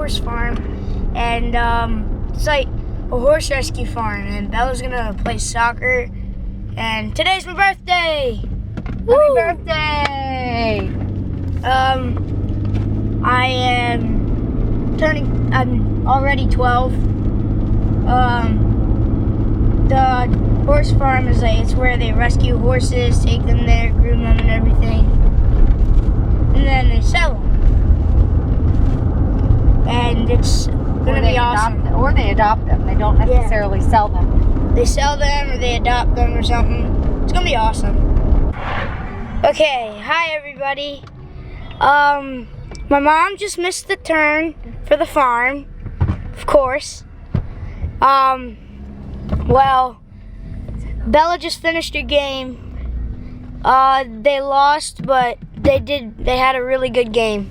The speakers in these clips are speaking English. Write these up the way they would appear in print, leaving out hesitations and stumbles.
horse farm, and it's like a horse rescue farm, and Bella's gonna play soccer, and today's my birthday! Woo! Happy birthday! I'm already 12. The horse farm is like, it's where they rescue horses, take them there, groom them and everything, and then they sell them. And it's gonna be awesome. Or they adopt them. They don't necessarily sell them. They sell them or they adopt them or something. It's gonna be awesome. Okay, hi everybody. My mom just missed the turn for the farm, of course. Well, Bella just finished her game. They lost, but they had a really good game.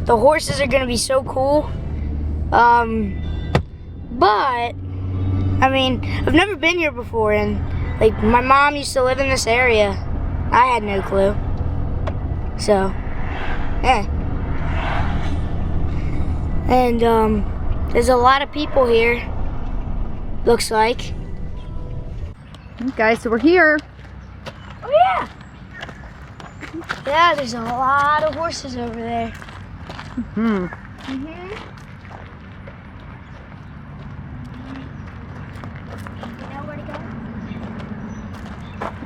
The horses are gonna be so cool. But, I mean, I've never been here before, and like, my mom used to live in this area. I had no clue. So, yeah. And, there's a lot of people here, looks like. Okay, so we're here. Oh, yeah. Yeah, there's a lot of horses over there. Mm-hmm. Mm-hmm. You know where to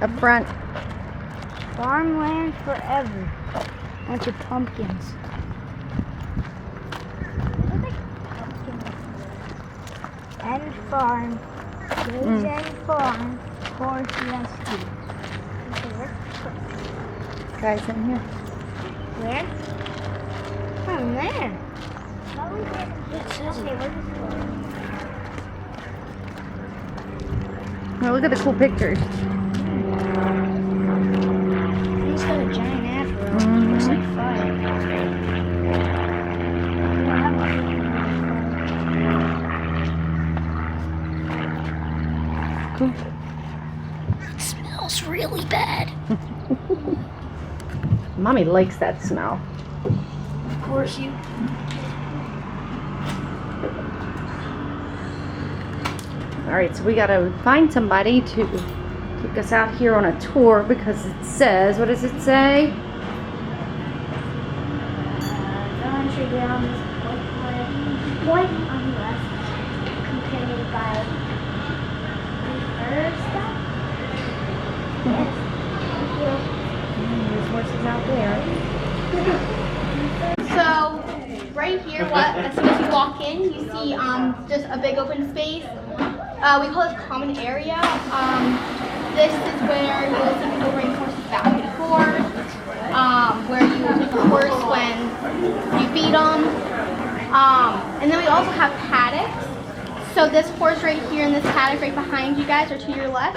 go? Up front. Farmland forever. Bunch of pumpkins. And farm. Days and farm. Horse rescue. Guys in here. Where? Oh, there. Now look at the cool pictures. He's got a giant afro. Mm-hmm. Looks like fire. Cool. It smells really bad. Mommy likes that smell. Of course you. Alright, so we gotta find somebody to take us out here on a tour because it says, what does it say? Country ground is point on the left, completed by fur stuff. Yes. There's horses out there. So right here, as soon as you walk in, you see just a big open space. We call this common area. This is where you'll see people bring horses back and forth, where you take the horse when you feed them. And then we also have paddocks. So this horse right here and this paddock right behind you guys, or to your left,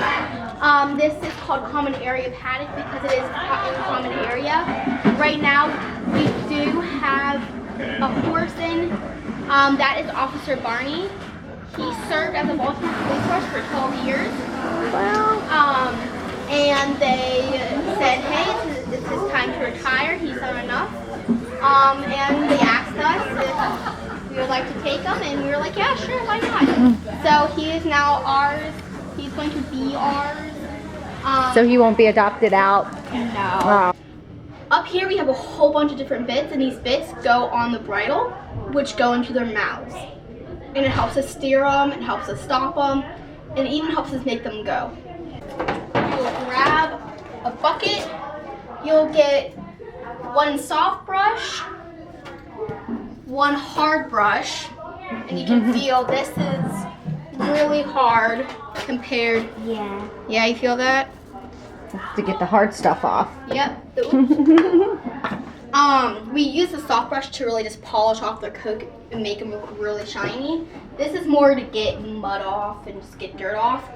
this is called common area paddock because it is a common area. Right now, we do have a horse in, that is Officer Barney. He served as a Baltimore police force for 12 years. Wow. And they said, hey, it's his time to retire. He's done enough. And they asked us if we would like to take him, and we were like, yeah, sure, why not? So he is now ours. He's going to be ours. So he won't be adopted out? No. Up here we have a whole bunch of different bits, and these bits go on the bridle, which go into their mouths. And it helps us steer them, it helps us stop them, and it even helps us make them go. You'll grab a bucket, you'll get one soft brush, one hard brush, and you can feel this is really hard compared. Yeah. Yeah, you feel that? To get the hard stuff off. Yep. We use the soft brush to really just polish off their coat and make them look really shiny. This is more to get mud off and just get dirt off.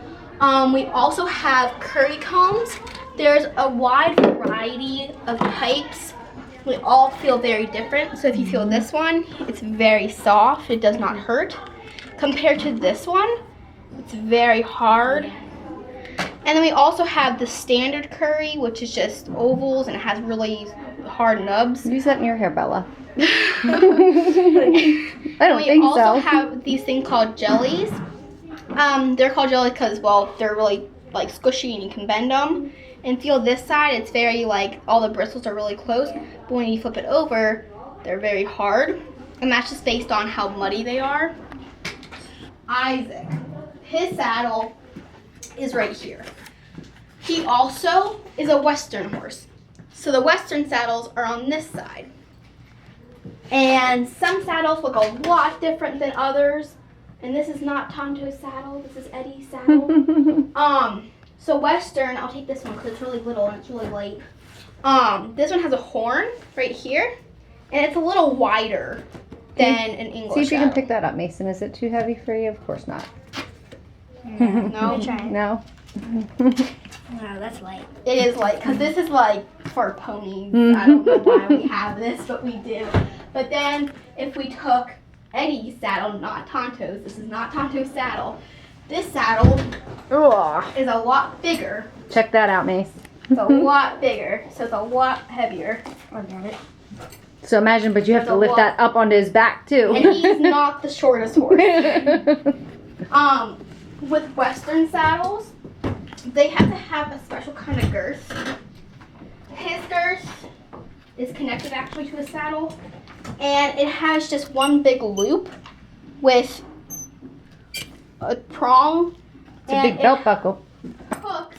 We also have curry combs. There's a wide variety of types. We all feel very different. So if you feel this one, it's very soft. It does not hurt. Compared to this one, it's very hard. And then we also have the standard curry, which is just ovals and it has really hard nubs. Use that in your hair, Bella. I don't And we think also so. have these things called jellies. They're called jellies because, well, they're really like squishy and you can bend them. And feel this side, it's very like all the bristles are really close. But when you flip it over, they're very hard. And that's just based on how muddy they are. Isaac, his saddle is right here. He also is a Western horse. So the Western saddles are on this side. And some saddles look a lot different than others. And this is not Tonto's saddle, this is Eddie's saddle. So Western, I'll take this one because it's really little and it's really light. This one has a horn right here. And it's a little wider than an English See if you saddle. can pick that up, Mason. Is it too heavy for you? Of course not. No, No? Wow, that's light. it is light because this is like for ponies. I don't know why we have this, but we do. But then if we took Eddie's saddle, not Tonto's, this is not Tonto's saddle. This saddle Ugh. is a lot bigger. Check that out, Mace. It's a lot bigger, so it's a lot heavier. I got it. So imagine, but you have It's to a lift lot. that up onto his back too. And he's not the shortest horse. With Western saddles, they have to have a special kind of girth. His girth is connected actually to his saddle, and it has just one big loop with a prong. It's a big belt buckle. Hooks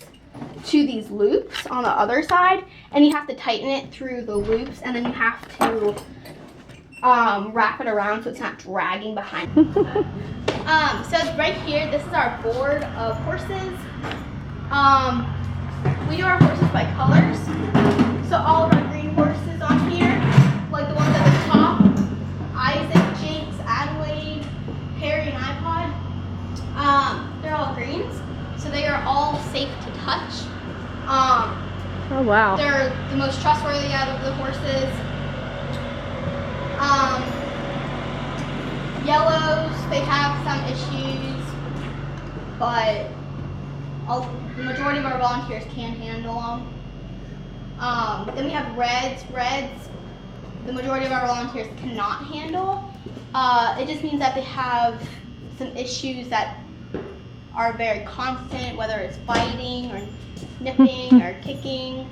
to these loops on the other side, and you have to tighten it through the loops, and then you have to wrap it around so it's not dragging behind. So right here, this is our board of horses. We do our horses by colors. So all of our green horses on here, like the ones at the top, Isaac, Jinx, Adelaide, Harry, and iPod, they're all greens. So they are all safe to touch. Oh wow. They're the most trustworthy out of the horses. Yellows, they have some issues, but the majority of our volunteers can handle them. Then we have reds. Reds, the majority of our volunteers cannot handle. It just means that they have some issues that are very constant, whether it's biting or nipping or kicking.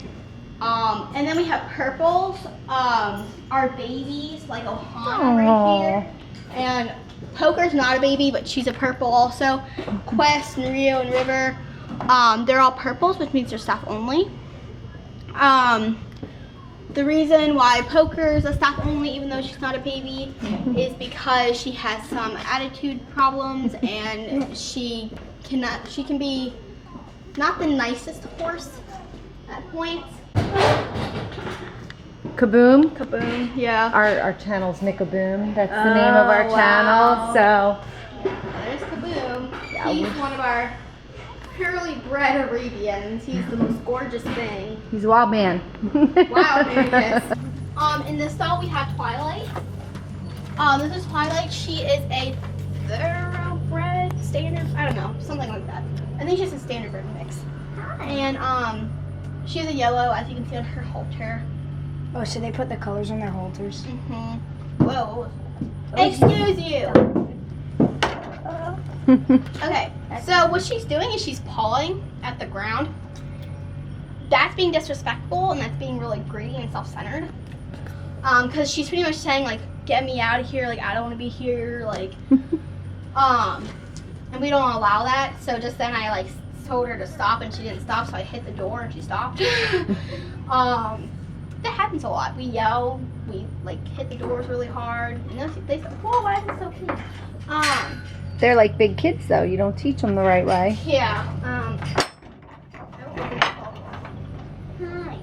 And then we have purples. Our babies, like Ohana right here. And Poker's not a baby, but she's a purple also. Quest and Rio and River, they're all purples, which means they're staff only. The reason why Poker's a staff only, even though she's not a baby, is because she has some attitude problems and she can be not the nicest horse at points. Kaboom. Kaboom, yeah. Our channel's MickaBoom. That's the name of our channel. So There's Kaboom. Yeah, He's one of our purely bred Arabians. He's the most gorgeous thing. he's a wild man. Wow, yes. In this stall we have Twilight. This is Twilight. She is a thoroughbred standard. I don't know, something like that. I think she's a standard bred mix. And she's a yellow, as you can see on her halter. Oh, so they put the colors on their halters. Mm-hmm. Whoa. Excuse you. Okay, so what she's doing is she's pawing at the ground. That's being disrespectful and that's being really greedy and self-centered. Because she's pretty much saying like, get me out of here, like I don't want to be here, like, and we don't allow that. So just then I like told her to stop and she didn't stop, so I hit the door and she stopped. That happens a lot. We yell, we like hit the doors really hard, and then they say, whoa, why is it so cute? They're like big kids though. You don't teach them the right way. Yeah. Hi.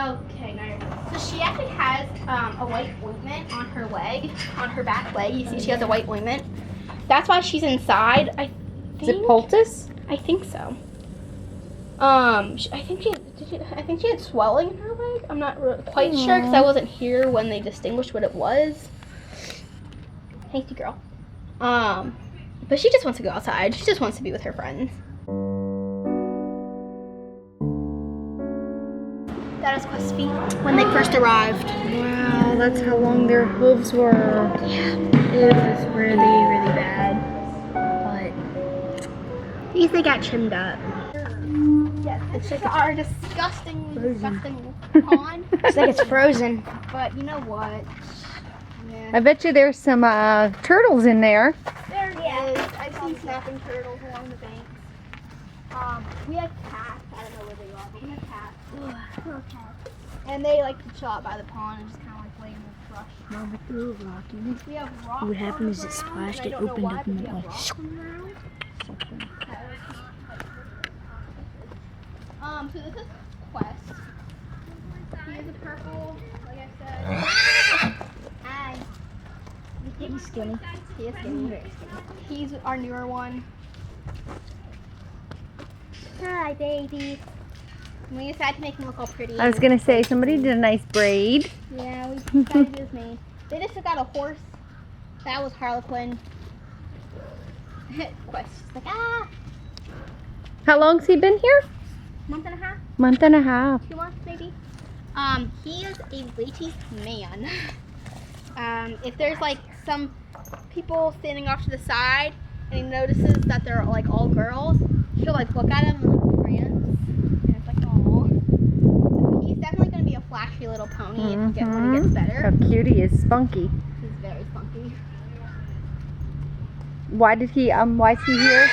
Okay, now so she actually has a white ointment on her leg, on her back leg. You see she has a white ointment. That's why she's inside. I Is it think. poultice? I think so. I think she had swelling in her leg. I'm not quite sure because I wasn't here when they distinguished what it was. Thank you, girl. But she just wants to go outside. She just wants to be with her friends. That is Quest's feet when they first arrived. Wow, that's how long their hooves were. Yeah, it was really, really bad. But at least they got trimmed up. Yes, it's just our disgusting pond. It's like it's frozen. But you know what? Yeah. I bet you there's some turtles in there. There it is. I've seen snapping turtles along the banks. We had cats. I don't know where they are, but we had cats. Little cats. And they like to chill out by the pond and just kind of like lay in the brush. Mom, it's a little rocky. We have rocks. What happened is on it the splashed, ground, it and I don't know opened why, up and but then we like, have rocks on the ground. So this is Quest. He is a purple, like I said. And he's skinny. he is skinny. He's our newer one. Hi, baby. We decided to make him look all pretty. I was gonna say somebody did a nice braid. Yeah, we decided to do his mane. They just took out a horse. That was Harlequin. Quest. Like, ah! How long's he been here? Month and a half? Month and a half. 2 months maybe. He is a ladies' man. If there's like some people standing off to the side and he notices that they're like all girls, he'll like look at them and like prance. And it's like, oh. So he's definitely gonna be a flashy little pony when he gets better. How cute he is, spunky. He's very spunky. Why is he here?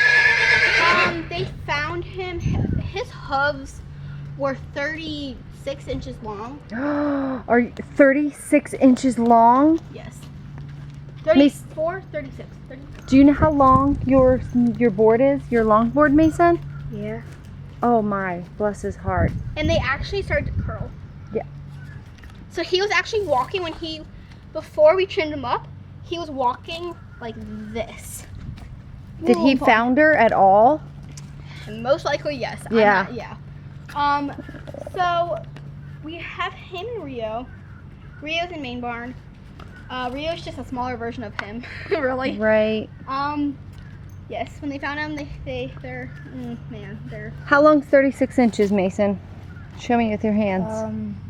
They found him. His hooves were 36 inches long. Are you 36 inches long? Yes. 34, 36. 36. Do you know how long your board is? Your longboard, Mason? Yeah. Oh my, bless his heart. And they actually started to curl. Yeah. So he was actually walking before we trimmed him up, he was walking like this. Did he founder at all? Most likely, yes. Yeah. So we have him and Rio. Rio's in main barn. Rio's just a smaller version of him, really. Right. Yes, when they found him, they're How long's 36 inches, Mason? Show me with your hands.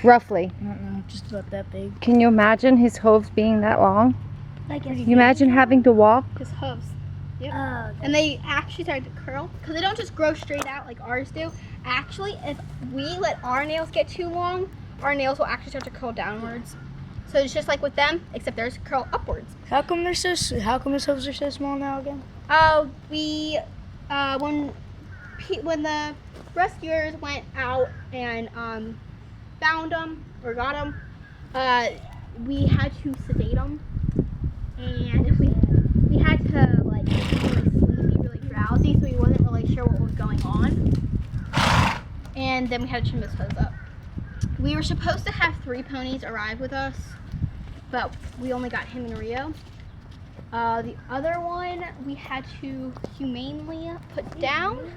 Roughly. I don't know, just about that big. Can you imagine his hooves being that long? I guess. Can you imagine having to walk? His hooves. Yep. Oh, And they actually started to curl because they don't just grow straight out like ours do. Actually, if we let our nails get too long, our nails will actually start to curl downwards. So it's just like with them, except theirs curl upwards. how come his hooves are so small now again? When the rescuers went out and found them or got them, we had to sedate them, and we had to like be really sleepy, really drowsy, so we wasn't really sure what was going on. And then we had to trim his hooves up. We were supposed to have 3 ponies arrive with us, but we only got him and Rio. The other one we had to humanely put down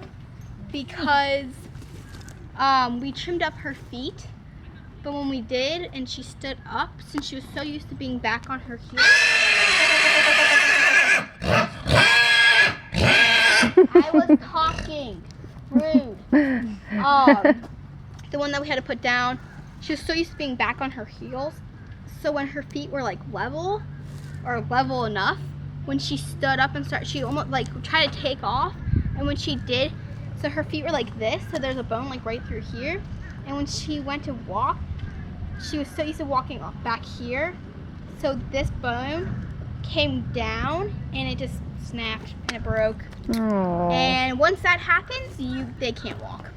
because we trimmed up her feet, but when we did and she stood up, since she was so used to being back on her heels, I was talking. Rude. The one that we had to put down, she was so used to being back on her heels, so when her feet were like level or level enough, when she stood up and she almost like tried to take off, and when she did, so her feet were like this, so there's a bone like right through here, and when she went to walk, she was so used to walking up back here, so this bone came down and it just snapped and it broke. Aww. And once that happens, they can't walk.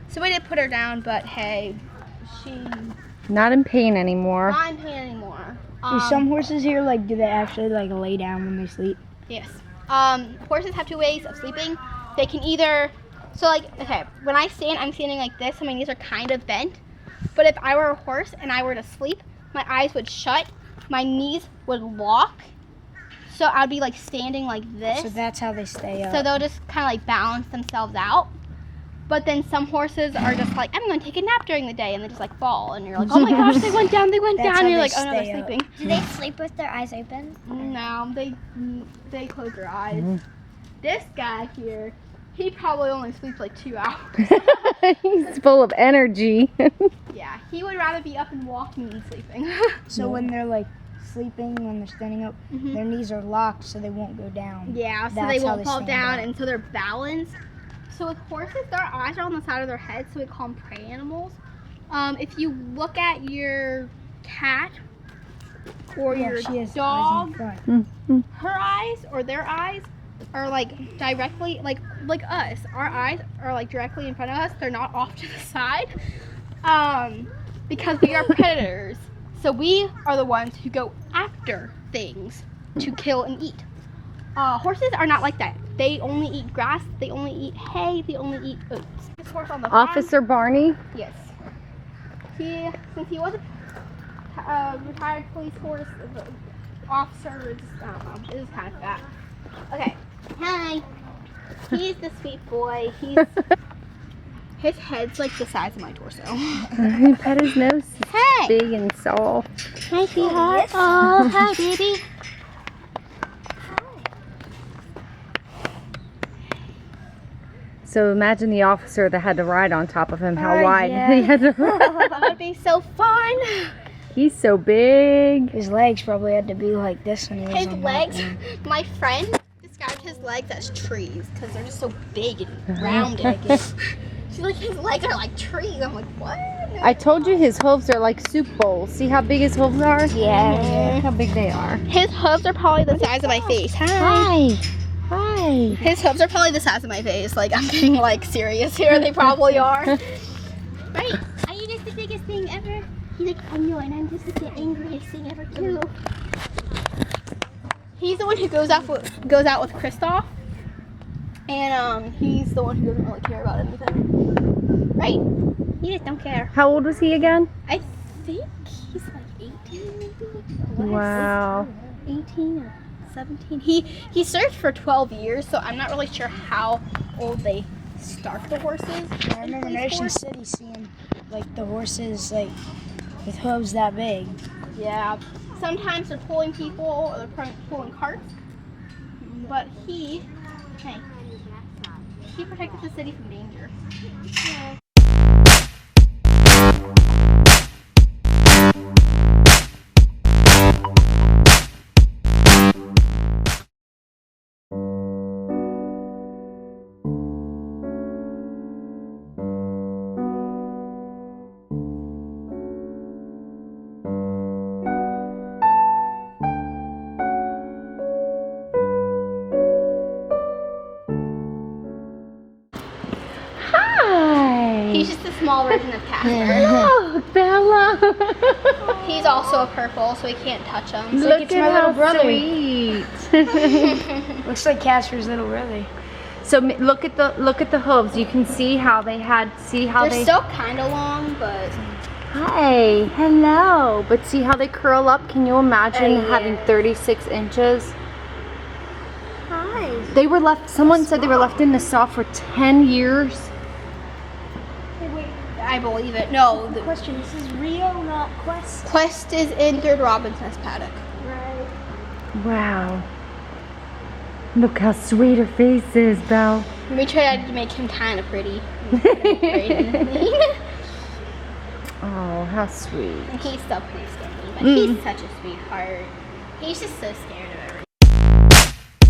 So we did put her down, but hey, she's Not in pain anymore. not in pain anymore. Do some horses here, like, do they actually, like, lay down when they sleep? Yes. Horses have 2 ways of sleeping. They can either, so like, okay, when I stand, I'm standing like this, so my knees are kind of bent. But if I were a horse and I were to sleep, my eyes would shut, my knees would lock, so I'd be like standing like this. So that's how they stay up. So they'll just kind of like balance themselves out. But then some horses are just like, I'm going to take a nap during the day, and they just like fall, and you're like, oh my gosh, they went down, That's and how you're they like, oh no, they're stay up. sleeping. Do they sleep with their eyes open? No, they close their eyes. This guy here, He probably only sleeps like 2 hours. He's full of energy. Yeah, he would rather be up and walking than sleeping. So when they're like sleeping, when they're standing up, their knees are locked so they won't go down. Yeah, so That's they how won't they fall stand down, up. and so they're balanced. So with horses, their eyes are on the side of their head, so we call them prey animals. If you look at your cat or Yeah, your she has eyes in dog, front. her eyes or their eyes are like directly like us. Our eyes are like directly in front of us. They're not off to the side. Because we are predators. So we are the ones who go after things to kill and eat. Horses are not like that. They only eat grass, they only eat hay, they only eat oats. This horse on the farm, Officer Barney. yes. Since he was a retired police horse, the officer is, I don't know, it is kind of fat. Okay, hi. He's the sweet boy. His head's like the size of my torso. Pet his nose. Hey! Big and soft. Hi, sweetheart. Oh, hi, baby. So imagine the officer that had to ride on top of him. How Oh, wide yeah. he had to That would be so fun. He's so big. His legs probably had to be like this when he was His on legs, that one. my friend described his legs as trees because they're just so big and rounded, I guess. She's like, his legs are like trees. I'm like, what? I told you his hooves are like soup bowls. See how big his hooves are? Yeah. Look how big they are. His hooves are probably the size of my face. Hi. Hi. Hi. His hooves are probably the size of my face. Like, I'm getting like serious here. They probably are. Right? Are you just the biggest thing ever? He's like, I know, and I'm just the angriest thing ever too. He's the one who goes out with Kristoff, and he's the one who doesn't really care about anything. Right? He just don't care. How old was he again? I think he's like 18 maybe. Or less. Wow. 18 or 17. He served for 12 years, so I'm not really sure how old they start the horses. I remember in Ocean City seeing like the horses like with hooves that big. Yeah. Sometimes they're pulling people or they're pulling carts. But he protected the city from danger. Yeah. Hi. He's just a small version of Casper. Oh, Bella. He's also a purple, so we can't touch him. Look it's at my little how brother. sweet. Looks like Casper's little brother. So look at the hooves. You can see how they had. See how They're still kind of long, but Hi, hello. But see how they curl up? Can you imagine Yeah. having 36 inches? hi. They were left, someone said they were left in the soft for 10 years. I believe it. No, the Question: this is Rio, not Quest. Quest is in Third Robin's Nest paddock. Right. Wow. Look how sweet her face is, Belle. We tried to make him kind of pretty. Oh, how sweet. And he's still pretty skinny, but he's such a sweetheart. He's just so scared of everything.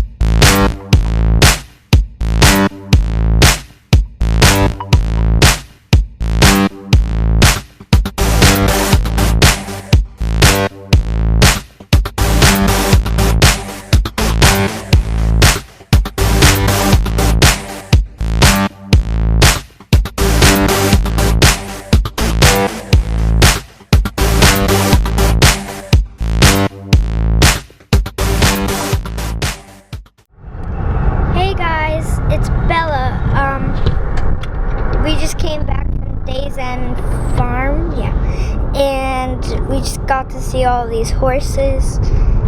Hey guys, it's Bella. We just came back from Days End Farm, and we just got to see all these horses.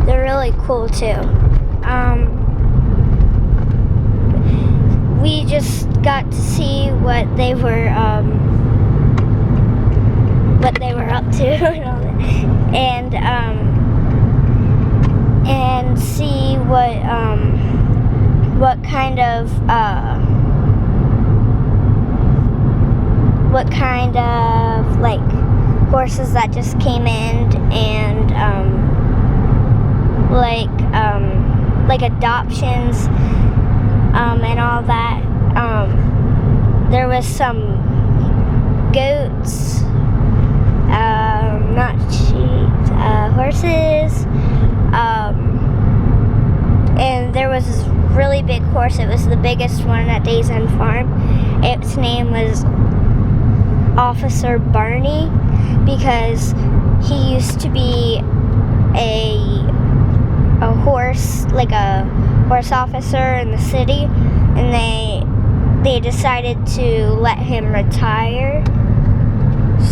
They're really cool too. We just got to see what they were up to and see what kind of what kind of like horses that just came in, and like adoptions and all that. There was some goats, not sheep, horses, and there was this really big horse. It was the biggest one at Days End Farm. Its name was Officer Barney because he used to be a horse, like a horse officer in the city, and they decided to let him retire.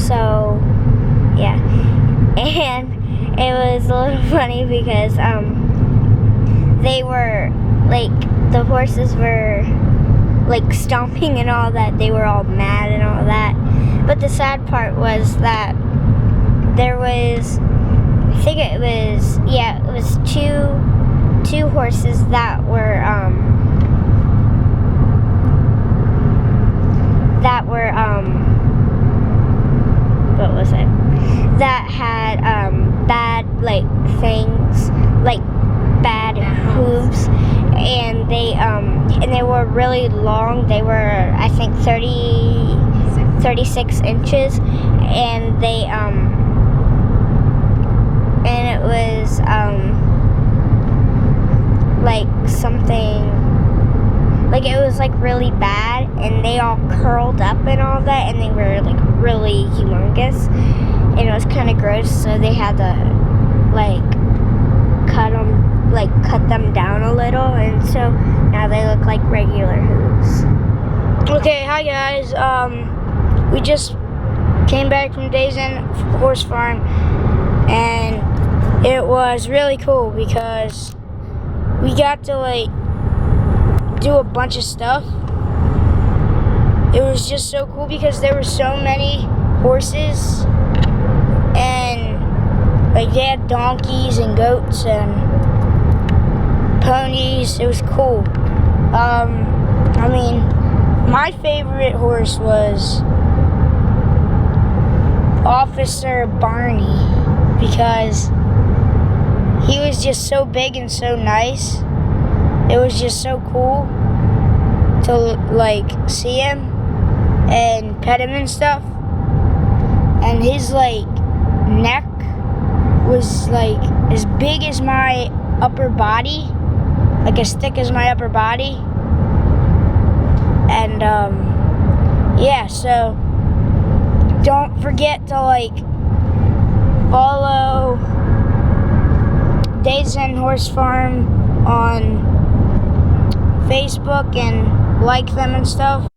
So yeah, and it was a little funny because they were like, the horses were like stomping and all that. They were all mad and all that. But the sad part was that there was, I think it was, yeah, it was two horses that were what was it? That had bad like things, like bad hooves, and they were really long. They were, I think, 36 inches, and they and it was like something, like it was like really bad, and they all curled up and all that, and they were like really humongous, and it was kind of gross. So they had to like cut them down a little, and so now they look like regular hooves. Okay, hi guys. We just came back from Days End Horse Farm, and it was really cool because we got to like do a bunch of stuff. It was just so cool because there were so many horses, and like they had donkeys and goats and ponies. It was cool. I mean, my favorite horse was Officer Barney because he was just so big and so nice. It was just so cool to like see him and pet him and stuff. And his like neck was like as big as my upper body, like as thick as my upper body. And yeah, so don't forget to like follow Days End Horse Farm on Facebook and like them and stuff.